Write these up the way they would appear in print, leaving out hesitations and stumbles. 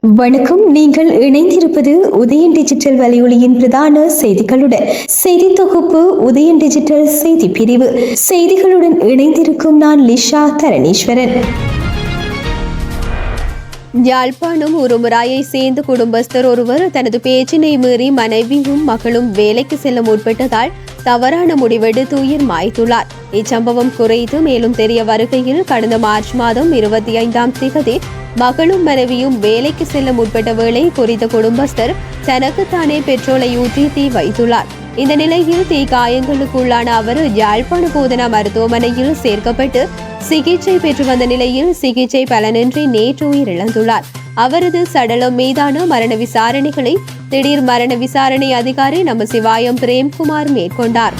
வணக்கம். நீங்கள் இணைந்திருப்பது உதயன் டிஜிட்டல் வலையொலியின் பிரதான செய்திகளுடன். செய்தி தொகுப்பு உதயன் டிஜிட்டல் செய்தி பிரிவு செய்திகளுடன் இணைந்திருக்கும் நான் லிஷா தரணீஸ்வரன். யாழ்ப்பாணம் உருமுராயை சேர்ந்த குடும்பஸ்தர் ஒருவர் தனது பேச்சினை மீறி மனைவியும் மகளும் வேலைக்கு செல்ல முற்பட்டதால் தவறான முடிவெடுத்து உயிர் மாய்த்துள்ளார். இச்சம்பவம் குறித்து மேலும் தெரிய வருகையில் கடந்த மார்ச் மாதம் 25ஆம் தேதி மகளும் மனைவியும் வேலைக்கு செல்ல முற்பட்ட வேளை குறித்த குடும்பஸ்தர் தனக்குத்தானே பெட்ரோலை ஊற்றி தீ வைத்துள்ளார். இந்த நிலையில் தீ காயங்களுக்குள்ளான அவர் யாழ்ப்பாண போதனா மருத்துவமனையில் சேர்க்கப்பட்டு சிகிச்சை பெற்று வந்த நிலையில் சிகிச்சை பலனின்றி நேற்று உயிரிழந்துள்ளார். அவரது சடலம் மீதான மரண விசாரணைகளை திடீர் மரண விசாரணை அதிகாரி நமசிவாயம் பிரேம்குமார் மேற்கொண்டார்.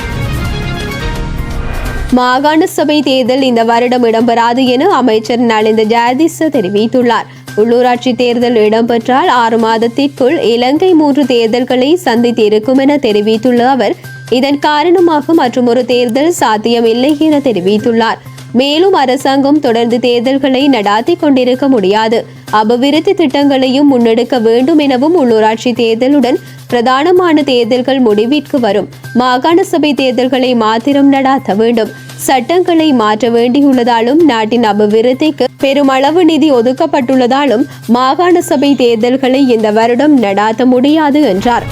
மாகாண சபை தேர்தல் இந்த வருடம் இடம்பெறாது என அமைச்சர் நலிந்த ஜெயதிச தெரிவித்துள்ளார். உள்ளூராட்சி தேர்தல் இடம்பெற்றால் 6 மாதத்திற்குள் இலங்கை 3 தேர்தல்களை சந்தித்திருக்கும் என தெரிவித்துள்ள அவர் இதன் காரணமாக மற்றொரு தேர்தல் சாத்தியமில்லை என தெரிவித்துள்ளார். மேலும் அரசாங்கம் தொடர்ந்து தேர்தல்களை நடாத்தி கொண்டிருக்க முடியாது, அபிவிருத்தி திட்டங்களையும் முன்னெடுக்க வேண்டும் எனவும் உள்ளூராட்சி தேர்தலுடன் பிரதானமான தேர்தல்கள் முடிவிற்கு வரும் மாகாண சபை தேர்தல்களை மாத்திரம் நடாத்த வேண்டும், சட்டங்களை மாற்ற வேண்டியுள்ளதாலும் நாட்டின் அபிவிருத்திக்கு பெருமளவு நிதி ஒதுக்கப்பட்டுள்ளதாலும் மாகாண சபை தேர்தல்களை இந்த வருடம் நடாத்த முடியாது என்றார்.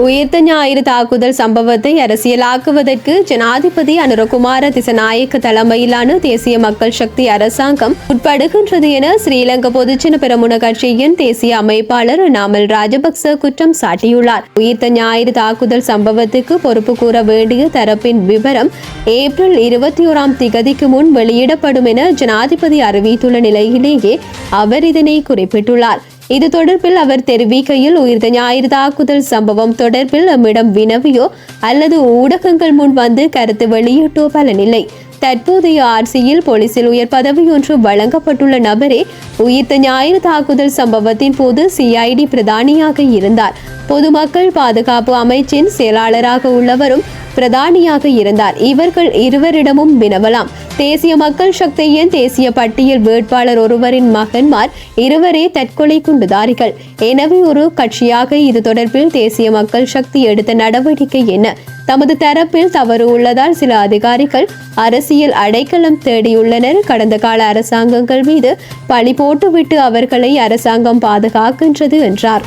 உயிர்த்த ஞாயிறு தாக்குதல் சம்பவத்தை அரசியலாக்குவதற்கு ஜனாதிபதி அனுரகுமார திசநாயக்க தலைமையிலான தேசிய மக்கள் சக்தி அரசாங்கம் உட்படுகின்றது என ஸ்ரீலங்கா பொதுஜன பெரமுன கட்சியின் தேசிய அமைப்பாளர் நாமல் ராஜபக்ச குற்றம் சாட்டியுள்ளார். உயிர்த்த ஞாயிறு தாக்குதல் சம்பவத்துக்கு பொறுப்பு கூற வேண்டிய தரப்பின் விவரம் ஏப்ரல் 21ஆம் திகதிக்கு முன் வெளியிடப்படும் என ஜனாதிபதி அறிவித்துள்ள நிலையிலேயே அவர் இதனை குறிப்பிட்டுள்ளார். இது தொடர்பில் அவர் தெரிவிக்கையில் உயிர்த்த ஞாயிறு தாக்குதல் சம்பவம் தொடர்பில் நம்மிடம் வினவியோ அல்லது ஊடகங்கள் முன் வந்து கருத்து வெளியிட்டோ பலனில்லை. தற்போதைய ஆட்சியில் போலீசில் உயர் பதவியொன்று வழங்கப்பட்டுள்ள நபரே உயிர்த்த ஞாயிறு தாக்குதல் சம்பவத்தின் போது சிஐடி பிரதானியாக இருந்தார். பொதுமக்கள் பாதுகாப்பு அமைச்சின் செயலாளராக உள்ளவரும் பிரதானியாக இருந்தார். இவர்கள் இருவரிடமும் வினவலாம். தேசிய மக்கள் சக்தியின் தேசிய பட்டியல் வேட்பாளர் ஒருவரின் மகன்மார் இருவரே தற்கொலை குண்டுதாரிகள். எனவே ஒரு கட்சியாக இது தொடர்பில் தேசிய மக்கள் சக்தி எடுத்த நடவடிக்கை என்ன? தமது தரப்பில் தவறு உள்ளதால் சில அதிகாரிகள் அரசியல் அடைக்கலம் தேடியுள்ளனர். கடந்த கால அரசாங்கங்கள் மீது பழி போட்டுவிட்டு அவர்களை அரசாங்கம் பாதுகாக்கின்றது என்றார்.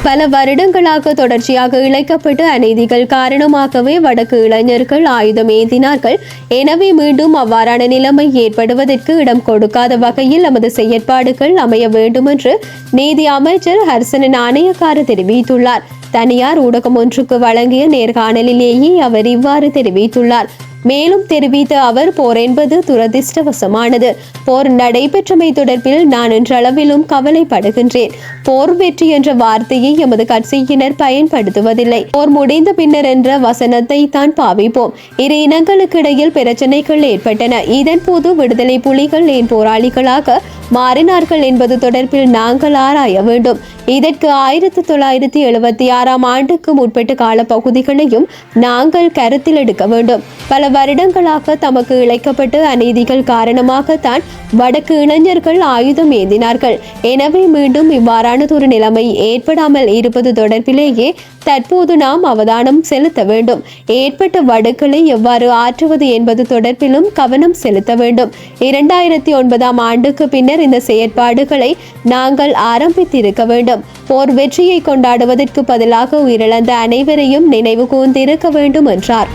பல வருடங்களாக தொடர்ச்சியாக இழைக்கப்பட்ட அநீதிகள் காரணமாகவே வடக்கு இளைஞர்கள் ஆயுதம் ஏந்தினார்கள். எனவே மீண்டும் அவ்வாறான நிலைமை ஏற்படுவதற்கு இடம் கொடுக்காத வகையில் நமது செயற்பாடுகள் அமைய வேண்டும் என்று நீதி அமைச்சர் ஹர்சன நாணயக்கார தெரிவித்துள்ளார். தனியார் ஊடகம் ஒன்றுக்கு வழங்கிய நேர்காணலிலேயே அவர் இவ்வாறு தெரிவித்துள்ளார். மேலும் தெரிவித்த அவர் போர் என்பது துரதிர்ஷ்டவசமானது. போர் நடைபெற்றமை தொடர்பில் நான் இன்றளவிலும் கவலைப்படுகின்றேன். போர் வெற்றி என்ற வார்த்தையை எமது கட்சியினர் பயன்படுத்துவதில்லை. போர் முடிந்த பின்னர் என்ற வசனத்தை தான் பாவிப்போம். இரு இனங்களுக்கு இடையில் பிரச்சனைகள் ஏற்பட்டன. இதன் போது விடுதலை புலிகள் ஏன் போராளிகளாக மாறினார்கள் என்பது தொடர்பில் நாங்கள் ஆராய வேண்டும். இதற்கு 1976ஆம் ஆண்டுக்கு முற்பட்ட காலப்பகுதிகளையும் நாங்கள் கருத்தில் எடுக்க வேண்டும். பல வருடங்களாக தமக்கு இழைக்கப்பட்ட அநீதிகள் காரணமாகத்தான் வடக்கு இளைஞர்கள் ஆயுதம் ஏந்தினார்கள். எனவே மீண்டும் இவ்வாறானதொரு நிலைமை ஏற்படாமல் இருப்பது தொடர்பிலேயே தற்போது நாம் அவதானம் செலுத்த வேண்டும். ஏற்பட்ட வடுக்களை எவ்வாறு ஆற்றுவது என்பது தொடர்பிலும் கவனம் செலுத்த வேண்டும். 2009ஆம் ஆண்டுக்கு பின்னர் இந்த செயற்பாடுகளை நாங்கள் ஆரம்பித்திருக்க வேண்டும். போர் வெற்றியை கொண்டாடுவதற்கு பதிலாக உயிரிழந்த அனைவரையும் நினைவு கூர்ந்திருக்க வேண்டும் என்றார்.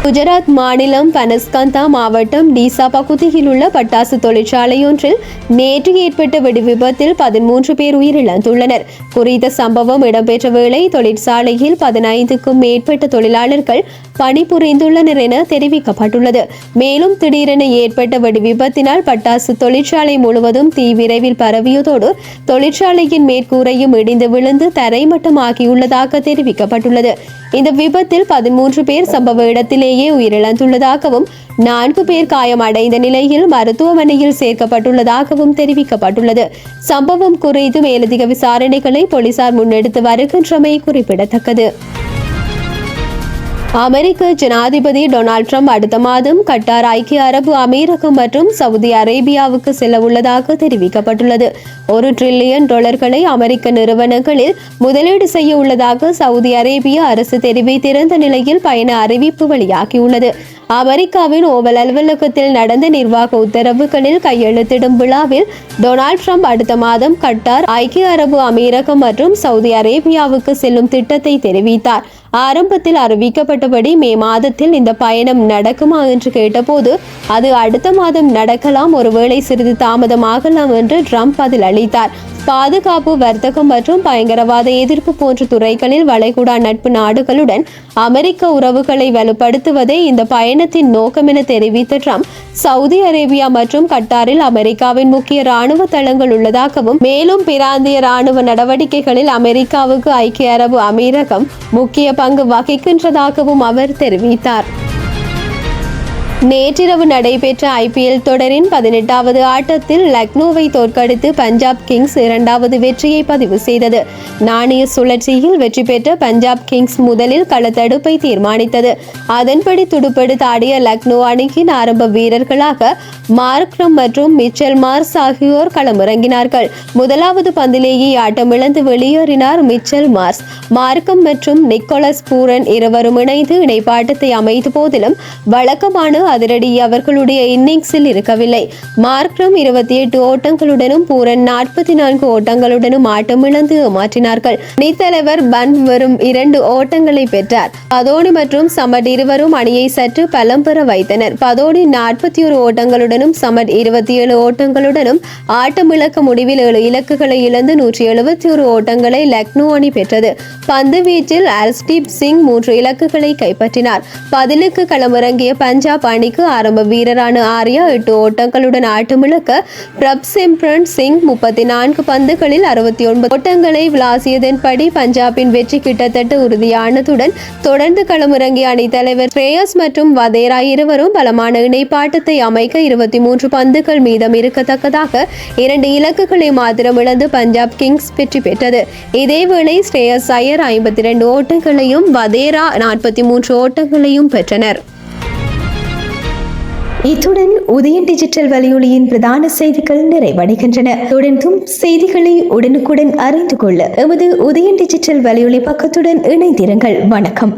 குஜராத் மாநிலம் பனஸ்கந்தா மாவட்டம் டீசா பகுதியில் உள்ள பட்டாசு தொழிற்சாலையொன்றில் நேற்று ஏற்பட்ட வெடி விபத்தில் 13 பேர் உயிரிழந்துள்ளனர். குறித்த சம்பவம் இடம்பெற்ற வேளை தொழிற்சாலையில் 15க்கும் மேற்பட்ட தொழிலாளர்கள் பணிபுரிந்துள்ளனர் என தெரிவிக்கப்பட்டுள்ளது. மேலும் திடீரென ஏற்பட்ட வெடி விபத்தினால் பட்டாசு தொழிற்சாலை முழுவதும் தீ விரைவில் பரவியதோடு தொழிற்சாலையின் மேற்கூரையும் இடிந்து விழுந்து தரைமட்டமாகியுள்ளதாக தெரிவிக்கப்பட்டுள்ளது. இந்த விபத்தில் 13 பேர் சம்பவ இடத்திலேயே உயிரிழந்துள்ளதாகவும் 4 பேர் காயமடைந்த நிலையில் மருத்துவமனையில் சேர்க்கப்பட்டுள்ளதாகவும் தெரிவிக்கப்பட்டுள்ளது. சம்பவம் குறித்து மேலதிக விசாரணைகளை போலீசார் முன்னெடுத்து வருகின்றமை குறிப்பிடத்தக்கது. அமெரிக்க ஜனாதிபதி டொனால்ட் ட்ரம்ப் அடுத்த மாதம் கட்டார், ஐக்கிய அரபு அமீரகம் மற்றும் சவுதி அரேபியாவுக்கு செல்ல உள்ளதாக தெரிவிக்கப்பட்டுள்ளது. $1 டிரில்லியன் அமெரிக்க நிறுவனங்களில் முதலீடு செய்ய உள்ளதாக சவுதி அரேபிய அரசு தெரிவித்திருந்த நிலையில் பயண அறிவிப்பு வெளியாகியுள்ளது. அமெரிக்காவின் ஓவல் அலுவலகத்தில் நடந்த நிர்வாக உத்தரவுகளில் கையெழுத்திடும் விழாவில் டொனால்ட் ட்ரம்ப் அடுத்த மாதம் கட்டார், ஐக்கிய அரபு அமீரகம் மற்றும் சவுதி அரேபியாவுக்கு செல்லும் திட்டத்தை தெரிவித்தார். ஆரம்பத்தில் அறிவிக்கப்பட்டபடி மே மாதத்தில் இந்த பயணம் நடக்குமா என்று கேட்டபோது அது அடுத்த மாதம் நடக்கலாம், ஒருவேளை சிறிது தாமதமாகலாம் என்று ட்ரம்ப் பதில் அளித்தார். பாதுகாப்பு, வர்த்தகம் மற்றும் பயங்கரவாத எதிர்ப்பு போன்ற துறைகளில் வளைகுடா நட்பு நாடுகளுடன் அமெரிக்க உறவுகளை வலுப்படுத்துவதே இந்த பயணத்தின் நோக்கம் என தெரிவித்த ட்ரம்ப், சவுதி அரேபியா மற்றும் கட்டாரில் அமெரிக்காவின் முக்கிய ராணுவ தளங்கள் உள்ளதாகவும், மேலும் பிராந்திய ராணுவ நடவடிக்கைகளில் அமெரிக்காவுக்கு ஐக்கிய அரபு அமீரகம் முக்கிய பங்கு வகிக்கின்றதாகவும் அவர் தெரிவித்தார். நேற்றிரவு நடைபெற்ற IPL தொடரின் 18வது ஆட்டத்தில் லக்னோவை தோற்கடித்து பஞ்சாப் கிங்ஸ் 2வது வெற்றியை பதிவு செய்தது. நாணய சுழற்சியில் வெற்றி பெற்ற பஞ்சாப் கிங்ஸ் முதலில் களத்தடுப்பை தீர்மானித்தது. அதன்படி துடுப்பெடுத்து ஆடிய லக்னோ அணியின் ஆரம்ப வீரர்களாக மார்க்ரம் மற்றும் மிச்சல் மார்ஸ் ஆகியோர் களமிறங்கினார்கள். முதலாவது பந்திலேயே ஆட்டமிழந்து வெளியேறினார் மிச்சல் மார்ஸ். மார்க்கம் மற்றும் நிக்கோலஸ் பூரன் இருவரும் இணைந்து இணைப்பாட்டத்தை அமைத்த போதிலும் வழக்கமான அதிரடி அவர்களுடைய இன்னிங்ஸில் இருக்கவில்லை. மார்க்ரம் 28 ஓட்டங்களுடனும் பூரன் 44 ஓட்டங்களுடனும் ஆட்டமிழந்து ஏமாற்றினார்கள். அணித்தலைவர் பன் வெறும் 2 ஓட்டங்களை பெற்றார். பதோனி மற்றும் சமட் இருவரும் அணியை சற்று பலம் பெற வைத்தனர். பதோனி 41 ஓட்டங்களுடனும் சமட் 27 ஓட்டங்களுடனும் ஆட்டமிழக்க முடிவில் 7 இலக்குகளை இழந்து 171 ஓட்டங்களை லக்னோ அணி பெற்றது. பந்து வீச்சில் அர்ஷ்தீப் சிங் 3 இலக்குகளை கைப்பற்றினார். பதிலுக்கு களமிறங்கிய பஞ்சாப் அணிக்கு ஆரம்ப வீரரான ஆர்யா 8 ஓட்டங்களுடன் ஆட்டமிழக்க பிரப்சிம்ரன் சிங் 34 பந்துகளில் 69 ஓட்டங்களை விளாசியதன்படி பஞ்சாபின் வெற்றி கிட்டத்தட்ட உறுதியானதுடன் தொடர்ந்து களமிறங்கிய அணித்தலைவர் ஸ்ரேயஸ் மற்றும் வதேரா இருவரும் பலமான இணைப்பாட்டத்தை அமைக்க 23 பந்துகள் மீதம் இருக்கத்தக்கதாக 2 இலக்குகளை மாத்திரம் இழந்து பஞ்சாப் கிங்ஸ் வெற்றி பெற்றது. இதேவேளை ஸ்ரேயஸ் ஐயர் 52 ஓட்டங்களையும் வதேரா 43 ஓட்டங்களையும் பெற்றனர். இத்துடன் உதயன் டிஜிட்டல் வலையொலியின் பிரதான செய்திகள் நிறைவடைகின்றன. தொடர்ந்தும் செய்திகளை உடனுக்குடன் அறிந்து கொள்ள எமது உதயன் டிஜிட்டல் வலையொலி பக்கத்துடன் இணைந்திருங்கள். வணக்கம்.